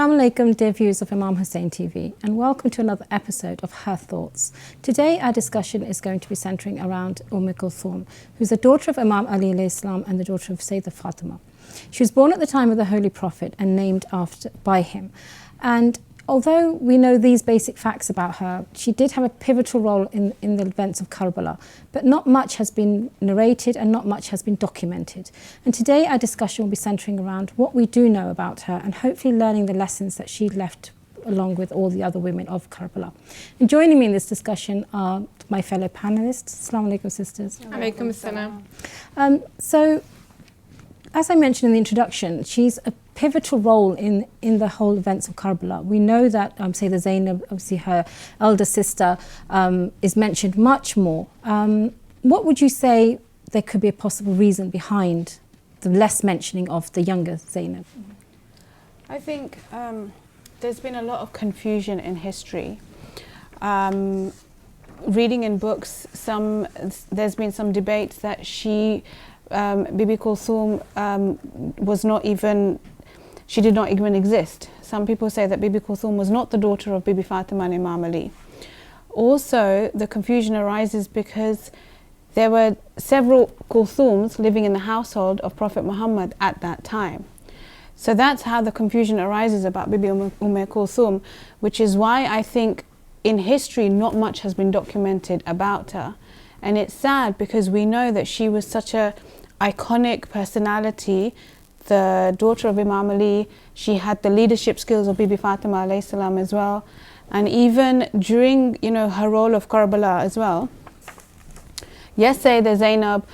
Assalamu alaikum, dear viewers of Imam Hussein TV, and welcome to another episode of Her Thoughts. Today our discussion is going to be centering around Kulthum, who's the daughter of Imam Ali alayhi salam and the daughter of Sayyidah Fatima. She was born at the time of the Holy Prophet and named by him. And although we know these basic facts about her, she did have a pivotal role in the events of Karbala, but not much has been narrated and not much has been documented. And today our discussion will be centering around what we do know about her and hopefully learning the lessons that she left along with all the other women of Karbala. And joining me in this discussion are my fellow panelists. Assalamu alaikum, sisters. Alaikum assalam. So, as I mentioned in the introduction, she's a pivotal role in the whole events of Karbala. We know that Sayyidah Zainab, obviously her elder sister, is mentioned much more. What would you say there could be a possible reason behind the less mentioning of the younger Zainab? I think there's been a lot of confusion in history. Reading in books, there's been some debates that Bibi Kulthum she did not even exist. Some people say that Bibi Kulthum was not the daughter of Bibi Fatima and Imam Ali. Also, the confusion arises because there were several Kulthums living in the household of Prophet Muhammad at that time. So that's how the confusion arises about Bibi Kulthum, which is why I think in history not much has been documented about her. And it's sad because we know that she was such a iconic personality, the daughter of Imam Ali. She had the leadership skills of Bibi Fatima alayhi salam as well, and even during her role of Karbala as well. Yes, Sayyidah Zainab,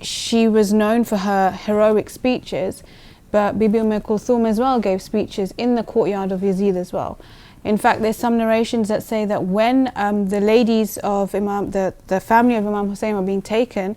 she was known for her heroic speeches, but Bibi Kulthum as well gave speeches in the courtyard of Yazid as well. In fact, there's some narrations that say that when the ladies of the family of Imam Hussein were being taken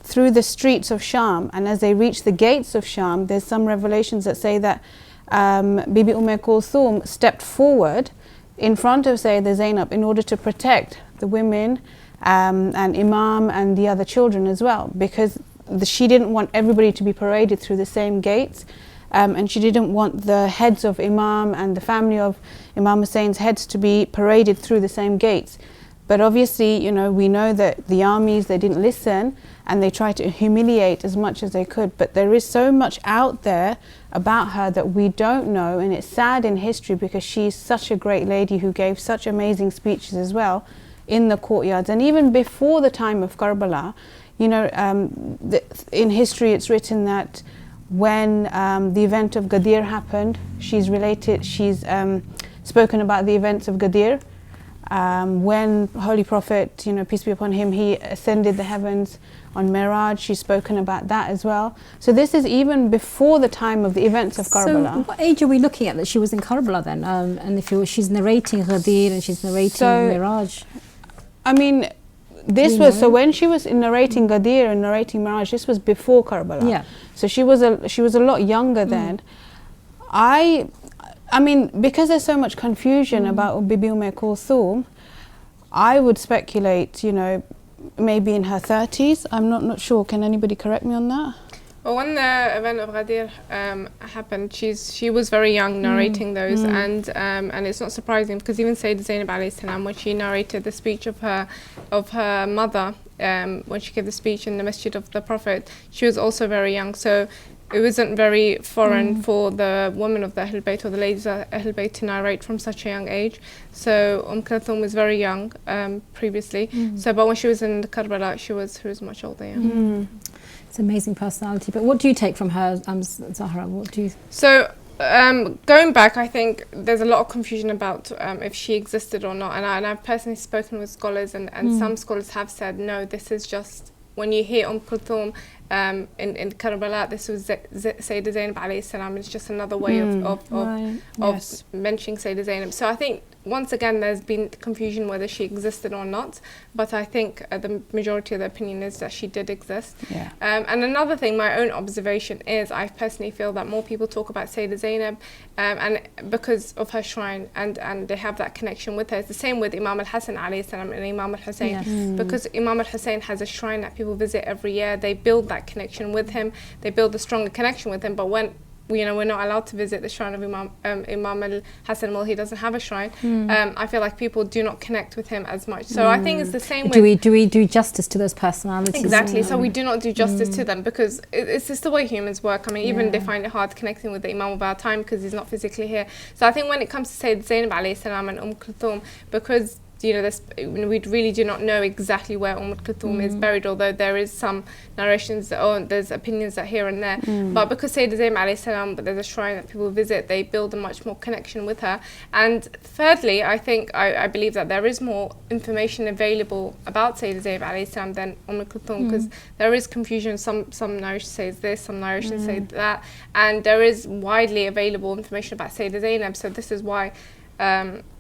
through the streets of Sham, and as they reached the gates of Sham, there's some revelations that say that Bibi Kulthum stepped forward in front of Sayyidah Zainab in order to protect the women and Imam and the other children as well, because she didn't want everybody to be paraded through the same gates, and she didn't want the heads of Imam and the family of Imam Hussein's heads to be paraded through the same gates. But obviously, we know that the armies, they didn't listen and they tried to humiliate as much as they could. But there is so much out there about her that we don't know, and it's sad in history because she's such a great lady who gave such amazing speeches as well in the courtyards. And even before the time of Karbala, in history it's written that when the event of Ghadir happened, she's spoken about the events of Ghadir. When Holy Prophet, peace be upon him, he ascended the heavens on Miraj, she's spoken about that as well. So this is even before the time of the events of Karbala. So what age are we looking at that she was in Karbala then? And if she's narrating Ghadir and she's narrating Miraj? I mean, so when she was narrating Ghadir and narrating Miraj, this was before Karbala. Yeah. So she was a lot younger then. I mean, because there's so much confusion about Bibi Kulthum, I would speculate, maybe in her 30s. I'm not sure. Can anybody correct me on that? Well, when the event of Ghadir happened, she was very young narrating those, and it's not surprising because even Sayyidah Zainab alayhi salam, when she narrated the speech of her mother, when she gave the speech in the Masjid of the Prophet, she was also very young. So it wasn't very foreign for the women of the Ahl Bayt or the ladies of Ahl Bayt to narrate from such a young age. So Kulthum was very young previously. So, but when she was in the Karbala, she was much older. Yeah. It's an amazing personality. But what do you take from her, Zahra? What do you? So going back, I think there's a lot of confusion about if she existed or not. And I've personally spoken with scholars, and some scholars have said no. This is just when you hear Kulthum in Karbala, this was Sayyidah Zainab alayhi salam. It's just another way of mentioning Sayyidah Zainab. So I think once again there's been confusion whether she existed or not, but I think the majority of the opinion is that she did exist. Yeah. And another thing, my own observation is I personally feel that more people talk about Sayyidah Zainab and because of her shrine and they have that connection with her. It's the same with Imam al-Hasan alayhi salam and Imam al-Hussein. Because Imam al-Hussein has a shrine that people visit every year, they build that connection with him, they build a stronger connection with him. But when we're not allowed to visit the shrine of Imam al-Hassan. Well, he doesn't have a shrine. I feel like people do not connect with him as much. So I think it's the same do we do justice to those personalities? Exactly. So we do not do justice to them, because it's just the way humans work. I mean, even they find it hard connecting with the Imam of our time because he's not physically here. So I think when it comes to Sayyid Zainab alayhi salam and Kulthum, because we really do not know exactly where Kulthum is buried, although there is some narrations or there's opinions that here and there. But because Sayyida Zainab alayhi salam, there's a shrine that people visit, they build a much more connection with her. And thirdly, I believe that there is more information available about Sayyida Zainab alayhi salam than Kulthum, because there is confusion. Some narration says this, some narration say that, and there is widely available information about Sayyida Zainab. So this is why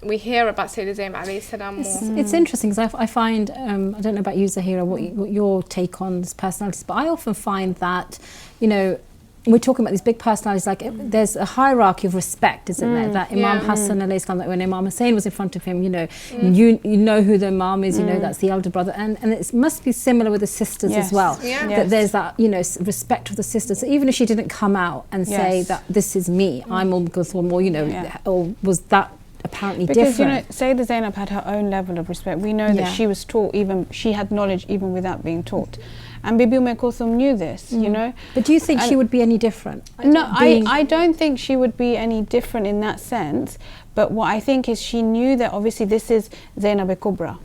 we hear about Sayyida Zainab alayhi salam more. It's interesting, because I find, I don't know about you, Zahira, what your take on this personalities, but I often find that, we're talking about these big personalities, like there's a hierarchy of respect, isn't there? That Imam Hassan alayhi salam, that when Imam Hussein was in front of him, you know who the Imam is, that's the elder brother, and it must be similar with the sisters as well. That there's that respect for the sisters. So even if she didn't come out and say that this is me, I'm Kulthum, or was that apparently because different? Sayyida Zainab had her own level of respect. We know that she was taught, she had knowledge even without being taught, and Bibi Kulthum knew this. But do you think she would be any different? I don't think she would be any different in that sense. But what I think is she knew that obviously this is Zainab Kubra.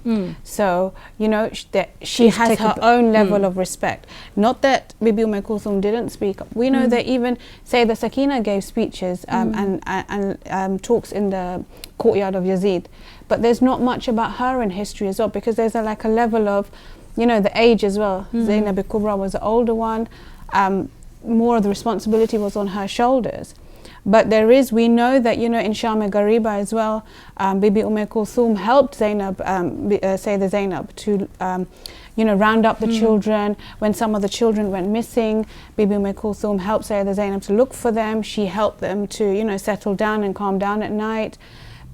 So, that she has her own level of respect. Not that Bibi Kulthum didn't speak up. We know that even, say, the Sakina gave speeches and talks in the courtyard of Yazid. But there's not much about her in history as well, because there's a level of, the age as well. Zainab Kubra was the older one. More of the responsibility was on her shoulders. But we know that, in Sham Ghariba as well, Bibi Kulthum helped Sayyida Zainab to, round up the children. When some of the children went missing, Bibi Kulthum helped Sayyida Zainab to look for them. She helped them to, settle down and calm down at night.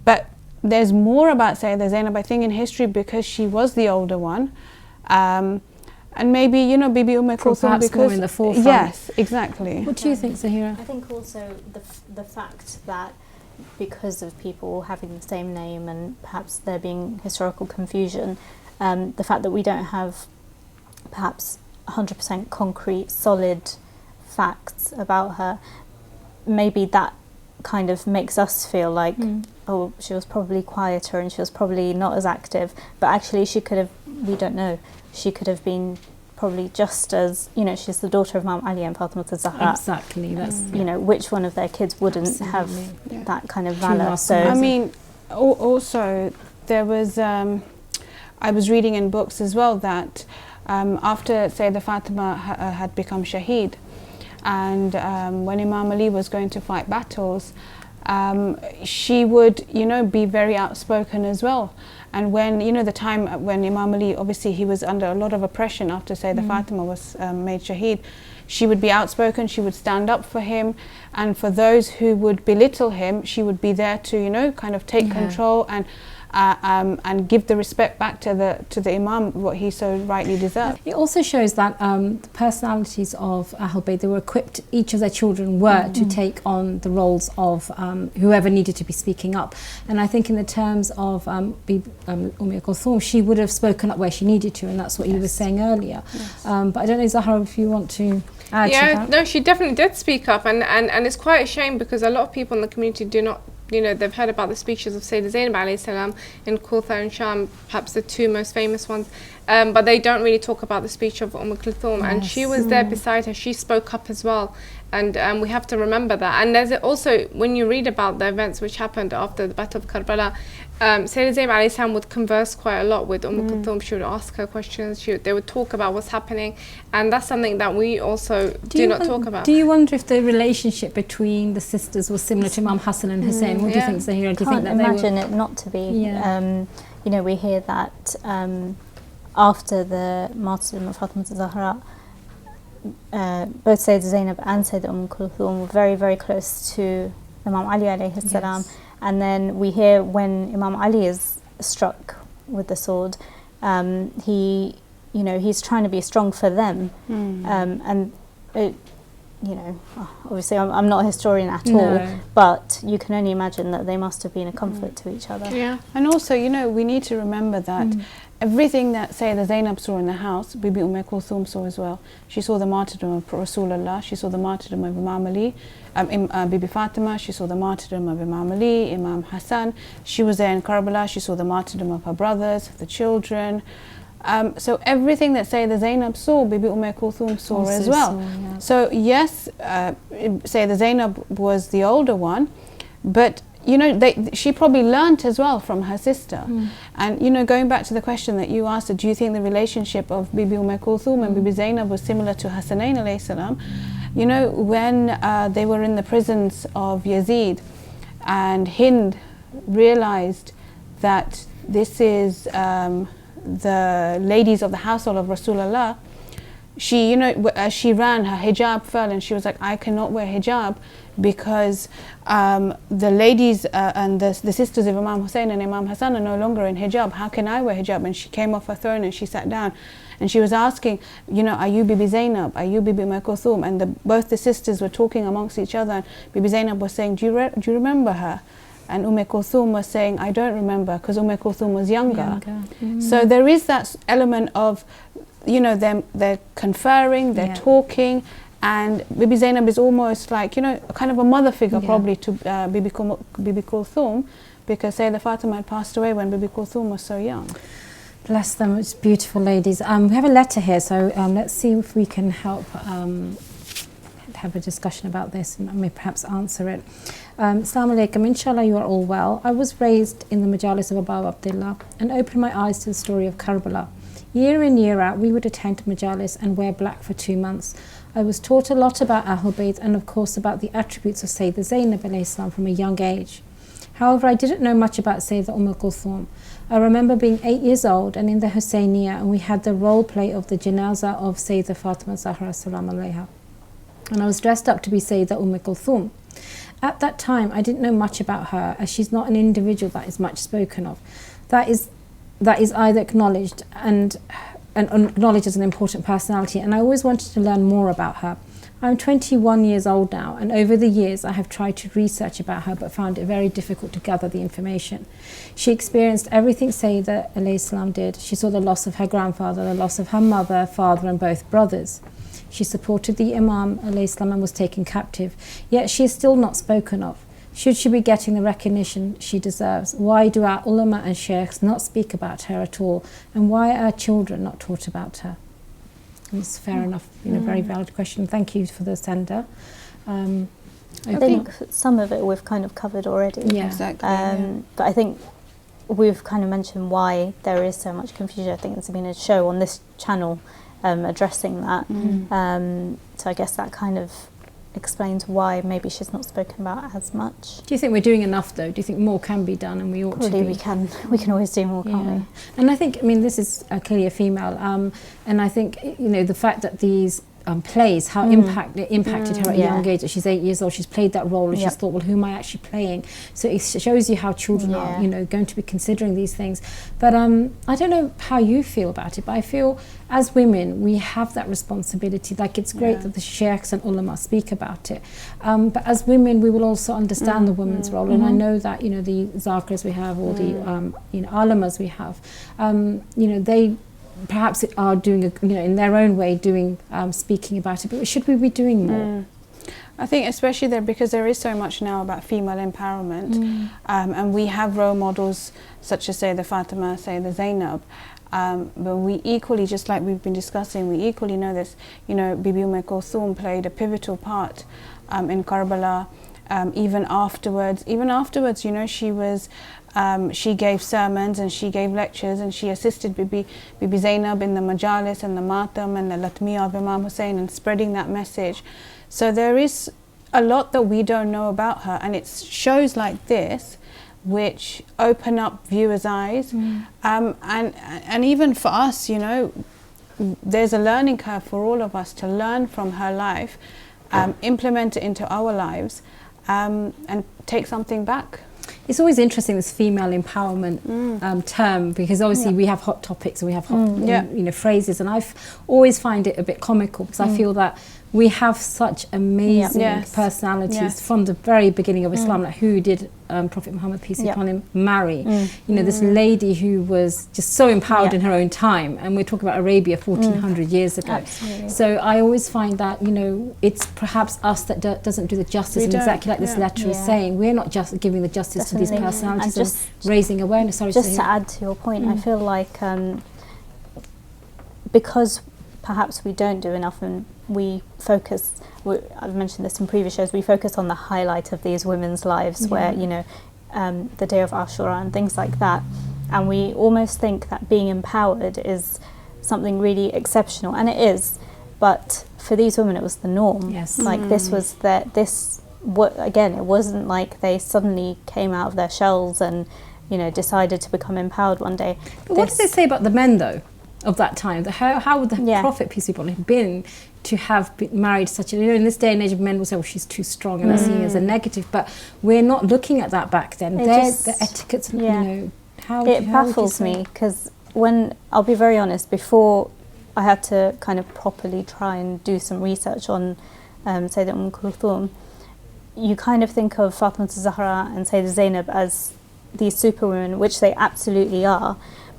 But there's more about Sayyida Zainab, I think, in history, because she was the older one. And maybe, Bibi Kulthum, because more in the forefront. Yes, exactly. What do you think, Zahira? I think also the fact that because of people having the same name and perhaps there being historical confusion, the fact that we don't have perhaps 100% concrete, solid facts about her, maybe that kind of makes us feel like, oh, she was probably quieter and she was probably not as active, but actually she could have, we don't know, she could have been probably just as, she's the daughter of Imam Ali and Fatima al-Zahra. Exactly. That's, which one of their kids wouldn't have that kind of valor? So I mean, also there was, I was reading in books as well that after Sayyidah Fatima had become Shaheed, and when Imam Ali was going to fight battles, she would, be very outspoken as well. And when, the time when Imam Ali, obviously he was under a lot of oppression after Sayyidah Fatima was made Shaheed, she would be outspoken, she would stand up for him, and for those who would belittle him, she would be there to, kind of take control and give the respect back to the Imam, what he so rightly deserved. It also shows that the personalities of Ahl Bayt, they were equipped, each of their children were to take on the roles of whoever needed to be speaking up. And I think in the terms of Kulthum, she would have spoken up where she needed to, and that's what you were saying earlier. But I don't know, Zahra, if you want to add to that. No, she definitely did speak up, and it's quite a shame, because a lot of people in the community do not, they've heard about the speeches of Sayyida Zainab alayhi salam in Kufa and Sham, perhaps the two most famous ones, but they don't really talk about the speech of Kulthum, and she was there beside her. She spoke up as well, and we have to remember that. And there's also, when you read about the events which happened after the Battle of Karbala, Sayyida Zainab alayhi salam would converse quite a lot with Kulthum. She would ask her questions, they would talk about what's happening, and that's something that we also do not talk about. Do you wonder if the relationship between the sisters was similar to Imam Hassan and Hussein? What do you think, Zahira? Do you think that imagine it not to be. We hear that after the martyrdom of Fatima al-Zahra, both Sayyida Zainab and Sayyida Kulthum were very, very close to Imam Ali alayhi salam. And then we hear when Imam Ali is struck with the sword, he's trying to be strong for them, and you know, obviously I'm not a historian at No. all, but you can only imagine that they must have been a comfort to each other. Yeah. And also, you know, we need to remember that everything that, say, the Zainab saw in the house, Bibi Kulthum saw as well. She saw the martyrdom of Rasulullah, she saw the martyrdom of Imam Ali, Bibi Fatima, she saw the martyrdom of Imam Ali, Imam Hassan. She was there in Karbala, she saw the martyrdom of her brothers, the children. So everything that Sayyidah Zainab saw, Bibi Kulthum saw Also as well. saw, yeah. So yes, Sayyidah Zainab was the older one, but you know, she probably learnt as well from her sister. And you know, going back to the question that you asked, do you think the relationship of Bibi Kulthum and Bibi Zainab was similar to Hassanain alayhi salam? You know, when they were in the prisons of Yazid, and Hind realized that this is the ladies of the household of Rasulullah, she, you know, as she ran, her hijab fell, and she was like, I cannot wear hijab because the ladies and the sisters of Imam Hussein and Imam Hassan are no longer in hijab. How can I wear hijab? And she came off her throne and she sat down, and she was asking, you know, are you Bibi Zainab? Are you Bibi Kulthum? And both the sisters were talking amongst each other, and Bibi Zainab was saying, do you remember her? And Kulthum was saying, I don't remember, because Kulthum was younger. So there is that element of, you know, they're conferring, they're talking, and Bibi Zainab is almost like, you know, kind of a mother figure probably to Bibi Kulthum, because Sayyidah Fatima had passed away when Bibi Kulthum was so young. Bless them, it's beautiful ladies. We have a letter here, so let's see if we can help have a discussion about this and may perhaps answer it. Assalamu alaikum, inshallah you are all well. I was raised in the Majalis of Abu Abdullah and opened my eyes to the story of Karbala. Year in, year out, we would attend Majalis and wear black for 2 months. I was taught a lot about Ahlul Bayt and of course about the attributes of Sayyidah Zainab alayhi salam from a young age. However, I didn't know much about Sayyidah Kulthum. I remember being 8 years old and in the Husayniyah, and we had the role play of the Janazah of Sayyidah Fatima Zahra salam alayha. And I was dressed up to be Sayyidah Kulthum. At that time, I didn't know much about her, as she's not an individual that is much spoken of. That is either acknowledged and acknowledged as an important personality, and I always wanted to learn more about her. I'm 21 years old now, and over the years I have tried to research about her but found it very difficult to gather the information. She experienced everything Sayyidah alayhi salam did. She saw the loss of her grandfather, the loss of her mother, father and both brothers. She supported the Imam alayhi salam and was taken captive, yet she is still not spoken of. Should she be getting the recognition she deserves? Why do our ulama and sheikhs not speak about her at all? And why are our children not taught about her? And it's fair enough, you know, very valid question. Thank you for the sender. I think some of it we've kind of covered already. Yeah. Exactly. But I think we've kind of mentioned why there is so much confusion. I think there's been a show on this channel addressing that. So I guess that kind of explains why maybe she's not spoken about as much. Do you think we're doing enough though? Do you think more can be done and we ought to be? We can always do more, can't we? And I think, I mean, this is clearly a female, and I think, you know, the fact that these plays, how it impacted her at a young age. She's 8 years old, she's played that role and she's thought, well, who am I actually playing? So it shows you how children are, you know, going to be considering these things. But I don't know how you feel about it, but I feel as women we have that responsibility. Like, it's great that the sheikhs and ulama speak about it, but as women we will also understand the women's role, and I know that, you know, the zakirs we have, or the you know, alamas we have, you know, they perhaps are doing, you know, in their own way, doing speaking about it. But should we be doing more? I think especially there, because there is so much now about female empowerment, and we have role models such as Sayyidah Fatima, Sayyidah Zainab, but we equally, just like we've been discussing, we equally know this, you know, Bibi Kulthum played a pivotal part in Karbala. Even afterwards, you know, she was, she gave sermons and she gave lectures, and she assisted Bibi Zainab in the majalis and the matam and the latmiya of Imam Hussein and spreading that message. So there is a lot that we don't know about her, and it's shows like this which open up viewers' eyes, and even for us, you know, there's a learning curve for all of us to learn from her life, implement it into our lives, and take something back. It's always interesting, this female empowerment term, because obviously we have hot topics and we have hot you know, phrases, and I always find it a bit comical, because I feel that we have such amazing Yes. personalities Yes. from the very beginning of Islam, like who did Prophet Muhammad, peace be upon him, marry. You know, this lady who was just so empowered in her own time, and we're talking about Arabia 1400 years ago. Absolutely. So I always find that, you know, it's perhaps us that doesn't do the justice, We and don't, exactly like this letter is saying, we're not just giving the justice to these Definitely. personalities And and raising awareness. Sorry, Just to Sahir. add to your point, I feel like because perhaps we don't do enough and we focus, I've mentioned this in previous shows, we focus on the highlight of these women's lives where, you know, the day of Ashura and things like that. And we almost think that being empowered is something really exceptional, and it is. But for these women, it was the norm. Yes. Like this was again, it wasn't like they suddenly came out of their shells and, you know, decided to become empowered one day. But what does it say about the men, though, of that time? How would the Prophet, peace be upon him, been to have married such a, you know, in this day and age, men will say, oh, she's too strong, and that's seen as a negative. But we're not looking at that back then. The etiquettes, you know, it baffles me, because when, I'll be very honest, before I had to kind of properly try and do some research on Sayyidah Kulthum, you kind of think of Fatima Zahra and Sayyidah Zainab as these superwomen, which they absolutely are,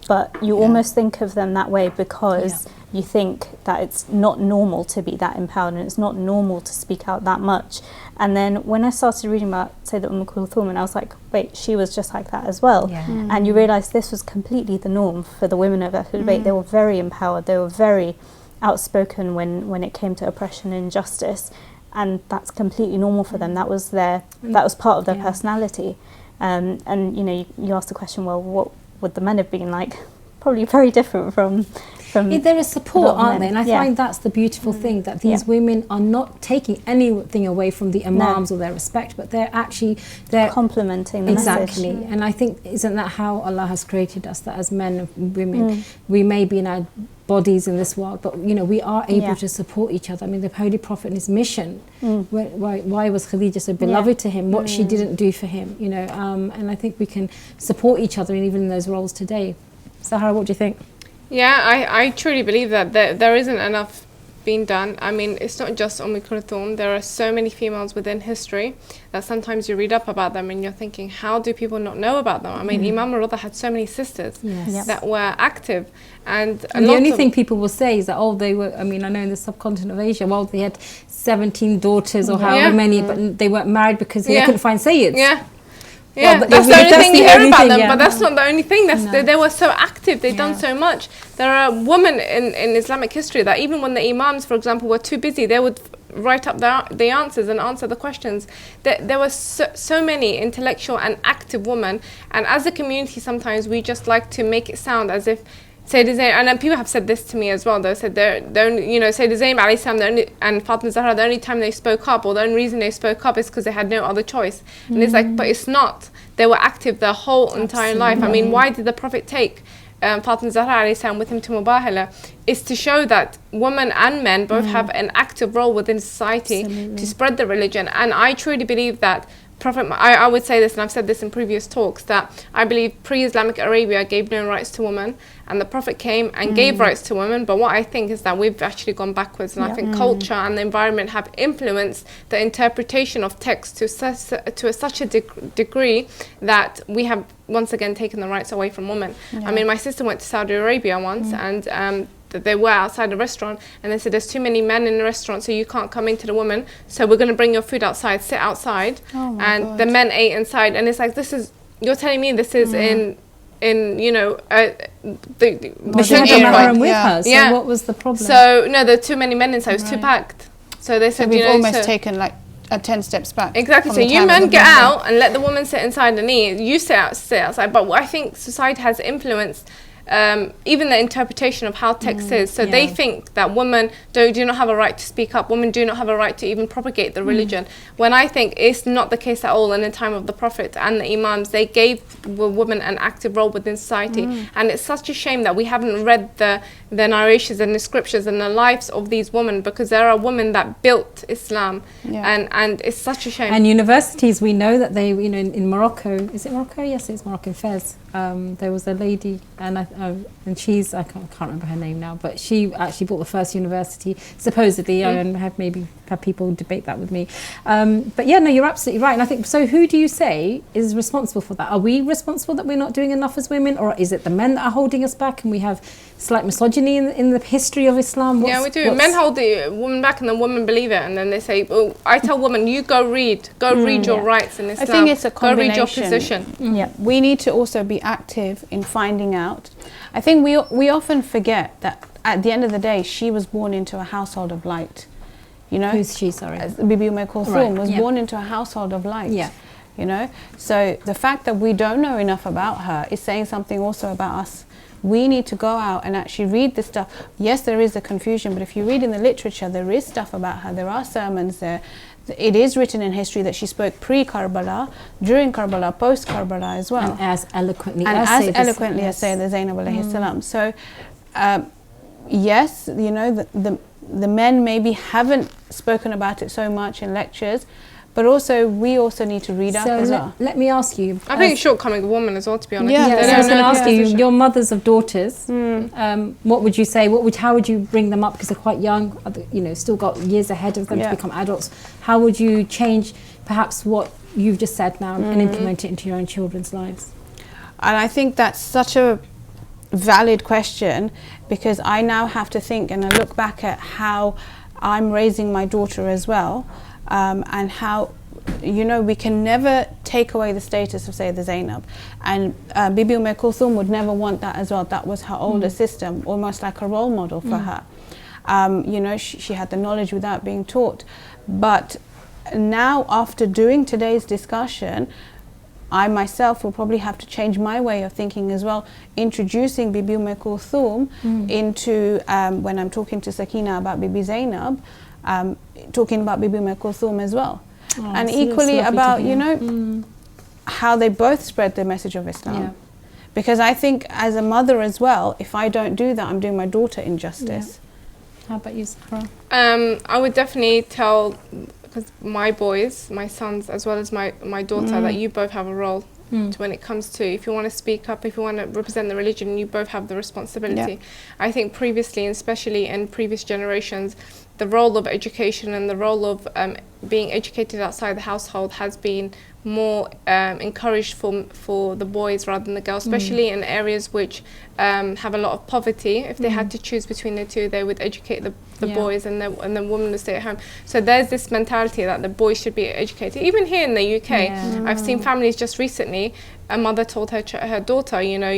but you almost think of them that way because you think that it's not normal to be that empowered and it's not normal to speak out that much. And then when I started reading about Sayyidah Kulthum, and I was like, wait, she was just like that as well. And you realise this was completely the norm for the women of Ahlul Bayt. They were very empowered, they were very outspoken when it came to oppression and injustice, and that's completely normal for them. That was part of their personality. And you know, you ask the question, well, what would the men have been like? Probably very different from there is support, aren't they? And I Yeah. find that's the beautiful thing, that these women are not taking anything away from the imams or their respect, but they're complementing the exactly message. And I think, isn't that how Allah has created us, that as men and women we may be in our bodies in this world, but you know, we are able to support each other. I mean, the Holy Prophet and his mission, why was Khadija so beloved to him, what she didn't do for him, you know, and I think we can support each other, and even in those roles today. Sahara, what do you think? Yeah, I truly believe that there isn't enough being done. I mean, it's not just Kulthum. There are so many females within history that sometimes you read up about them and you're thinking, how do people not know about them? I mean, Imam al-Rida had so many sisters that were active. And the only thing people will say is that, oh, they were, I mean, I know in the subcontinent of Asia, well, they had 17 daughters or however many, but they weren't married because they couldn't find sayyids. Yeah, well, that's the only thing you hear about them, yeah. but that's not the only thing. They were so active, they've done so much. There are women in Islamic history that even when the imams, for example, were too busy, they would write up the answers and answer the questions. There were so many intellectual and active women, and as a community sometimes we just like to make it sound as if Sayyidah Zainab, and then people have said this to me as well, they said Sayyidah Zainab alayhi salam and Fatima Zahra, the only time they spoke up, or the only reason they spoke up is because they had no other choice. And it's like, but it's not. They were active their whole entire life. I mean, why did the Prophet take Fatima Zahra alayhi salam with him to Mubahala? Is to show that women and men both have an active role within society to spread the religion. And I truly believe that Prophet, I would say this, and I've said this in previous talks, that I believe pre-Islamic Arabia gave no rights to women, and the Prophet came and gave rights to women. But what I think is that we've actually gone backwards, and I think culture and the environment have influenced the interpretation of text to such a degree that we have once again taken the rights away from women. I mean, my sister went to Saudi Arabia once, and they were outside a restaurant, and they said there's too many men in the restaurant, so you can't come into the woman, so we're going to bring your food outside, sit outside. And God. The men ate inside, and it's like, you're telling me this is in you know but she had a mahram with her, so what was the problem? So no, there are too many men inside, it was too packed, so they said, we've almost taken like 10 steps back. Exactly. So you men get out and let the woman sit inside and eat. You sit outside. But I think society has influenced even the interpretation of how text is. So they think that women do not have a right to speak up. Women do not have a right to even propagate the religion. When I think it's not the case at all. In the time of the Prophet and the Imams, they gave women an active role within society. And it's such a shame that we haven't read the narrations and the scriptures and the lives of these women, because there are women that built Islam. And it's such a shame. And universities, we know that they, you know, in Morocco, is it Morocco? Yes, it's Morocco, Fez. there was a lady, and she's, I can't remember her name now, but she actually bought the first university, supposedly, and have maybe had people debate that with me. But yeah, no, you're absolutely right. And I think, so who do you say is responsible for that? Are we responsible that we're not doing enough as women, or is it the men that are holding us back, and we have slight misogyny in the history of Islam? Yeah, we do. Men hold the woman back, and the women believe it, and then they say, "Oh, I tell women, you go read your rights in Islam. I think it's a go read your combination. position." Yeah, we need to also be active in finding out. I think we often forget that at the end of the day, she was born into a household of light. You know, Who's she? Sorry, Bibi Kulthum was yeah. born into a household of light. Yeah. You know, so the fact that we don't know enough about her is saying something also about us. We need to go out and actually read this stuff. Yes, there is a confusion, but if you read in the literature, there is stuff about her. There are sermons there. It is written in history that she spoke pre-Karbala, during Karbala, post-Karbala as well. and as eloquently And as as Sayyidina- eloquently yes. as Sayyidina Zainab alayhi salam. So, yes, you know, the men maybe haven't spoken about it so much in lectures, but also we also need to read up So as well. let me ask you. I think it's shortcoming of women as well, to be honest. Yeah, Yeah, They so I don't was going to know ask the you, position. your mothers of daughters, Hmm. what would you say? How would you bring them up, because they're quite young, you know, still got years ahead of them Yeah. to become adults? How would you change perhaps what you've just said now and implement it into your own children's lives? And I think that's such a valid question, because I now have to think and I look back at how I'm raising my daughter as well, and how, you know, we can never take away the status of Sayyidah Zainab, and Bibi Kulthum would never want that as well. That was her older sister, almost like a role model for her. You know, she had the knowledge without being taught. But now, after doing today's discussion, I myself will probably have to change my way of thinking as well, introducing Bibi Kulthum into, when I'm talking to Sakina about Bibi Zainab, talking about Bibi Kulthum as well. Oh, And so it's equally lovely to about, hear. you know, how they both spread the message of Islam. Yeah. Because I think as a mother as well, if I don't do that, I'm doing my daughter injustice. How about you, Zahra? I would definitely tell, because my boys, my sons, as well as my daughter, that you both have a role to when it comes to, if you want to speak up, if you want to represent the religion, you both have the responsibility. I think previously, and especially in previous generations, the role of education and the role of being educated outside the household has been more encouraged for the boys rather than the girls, especially in areas which have a lot of poverty. If they had to choose between the two, they would educate the boys, and the women would stay at home. So there's this mentality that the boys should be educated. Even here in the UK, I've seen families just recently. A mother told her daughter, you know,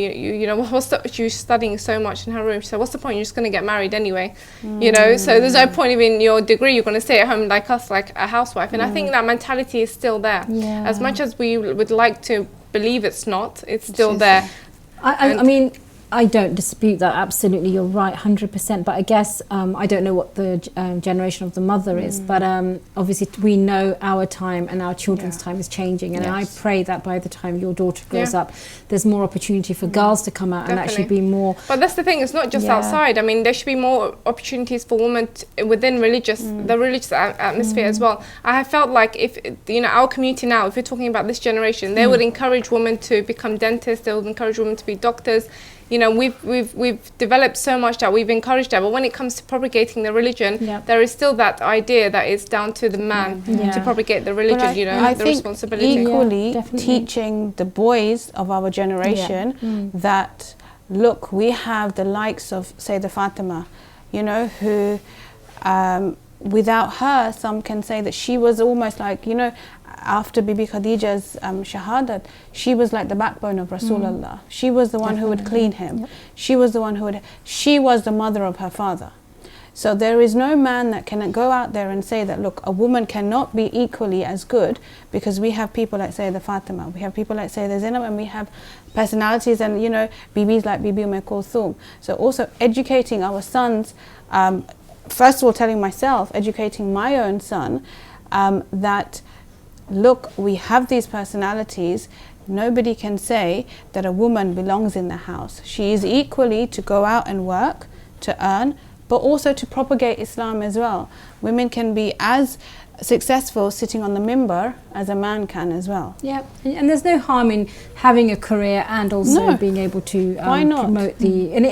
she was studying so much in her room. She said, "What's the point? You're just going to get married anyway." You know, so there's no point in your degree. You're going to stay at home like us, like a housewife. And I think that mentality is still there. Yeah. As much as we would like to believe it's not, it's still there. I mean, I don't dispute that. Absolutely, you're right, 100%. But I guess I don't know what the generation of the mother is. But obviously, we know our time and our children's time is changing. And I pray that by the time your daughter grows up, there's more opportunity for girls to come out and actually be more. But that's the thing. It's not just outside. I mean, there should be more opportunities for women within the religious atmosphere as well. I have felt like if our community now, if you're talking about this generation, they would encourage women to become dentists. They would encourage women to be doctors. You know, we've developed so much that we've encouraged that, but when it comes to propagating the religion, there is still that idea that it's down to the man to propagate the religion. I the think responsibility. equally teaching the boys of our generation that, look, we have the likes of Sayyidah Fatima, you know, who without her, some can say that she was almost like, you know, after Bibi Khadija's shahadat, she was like the backbone of Rasulullah. She was the one who would clean him. She was the one she was the mother of her father. So there is no man that can go out there and say that, look, a woman cannot be equally as good, because we have people like Sayyidah Fatima, we have people like Sayyidah Zainab, and we have personalities and, you know, Bibis like Bibi Kulthum. So also educating our sons, first of all telling myself, educating my own son, that look, we have these personalities. Nobody can say that a woman belongs in the house. She is equally to go out and work, to earn, but also to propagate Islam as well. Women can be as successful sitting on the mimbar as a man can as well. Yeah, and there's no harm in having a career and also No. being able to Why not? promote the. And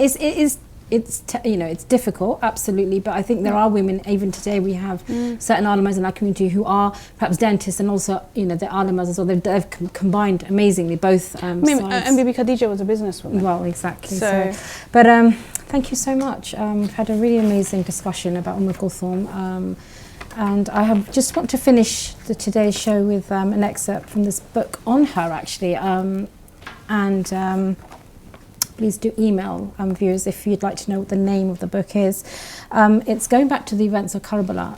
it's difficult, absolutely. But I think there are women, even today, we have certain alimas in our community who are perhaps dentists and also, they're alimas as well. They've combined amazingly both sides. And Bibi Khadija was a businesswoman. Well, exactly. So- But thank you so much. We've had a really amazing discussion about Kulthum. And I just want to finish today's show with an excerpt from this book on her, actually. Please do email viewers if you'd like to know what the name of the book is. It's going back to the events of Karbala,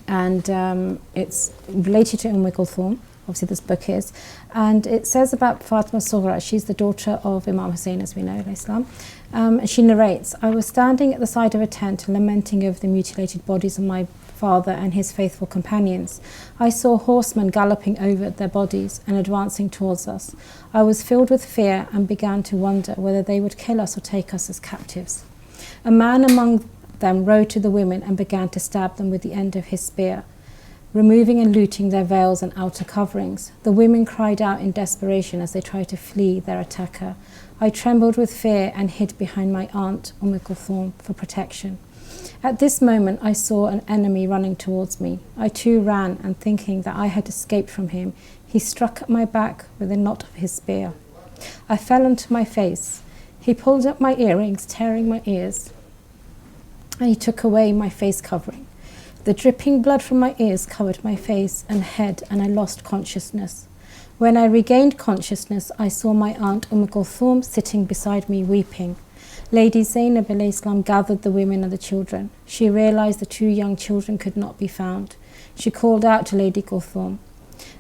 and it's related to Kulthum. Obviously, this book is. And it says about Fatima Sughra. She's the daughter of Imam Hussein, as we know, in Islam. And she narrates, I was standing at the side of a tent lamenting over the mutilated bodies of my father and his faithful companions. I saw horsemen galloping over their bodies and advancing towards us. I was filled with fear and began to wonder whether they would kill us or take us as captives. A man among them rode to the women and began to stab them with the end of his spear, removing and looting their veils and outer coverings. The women cried out in desperation as they tried to flee their attacker. I trembled with fear and hid behind my aunt, Kulthum, for protection. At this moment, I saw an enemy running towards me. I too ran, and thinking that I had escaped from him, he struck at my back with the knot of his spear. I fell onto my face. He pulled up my earrings, tearing my ears, and he took away my face covering. The dripping blood from my ears covered my face and head, and I lost consciousness. When I regained consciousness, I saw my aunt Kulthum sitting beside me weeping. Lady Zainab alayhi salam gathered the women and the children. She realized the two young children could not be found. She called out to Lady Kulthum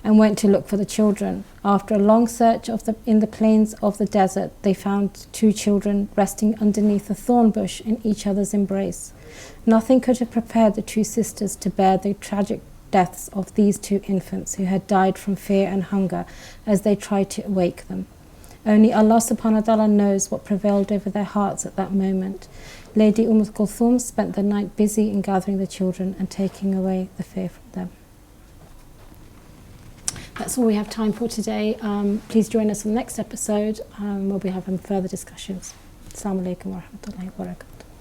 and went to look for the children. After a long search in the plains of the desert, they found two children resting underneath a thorn bush in each other's embrace. Nothing could have prepared the two sisters to bear the tragic deaths of these two infants who had died from fear and hunger as they tried to awake them. Only Allah subhanahu wa ta'ala knows what prevailed over their hearts at that moment. Lady Kulthum spent the night busy in gathering the children and taking away the fear from them. That's all we have time for today. Please join us on the next episode where we'll be having further discussions. Assalamu alaikum wa rahmatullahi wa barakatuh.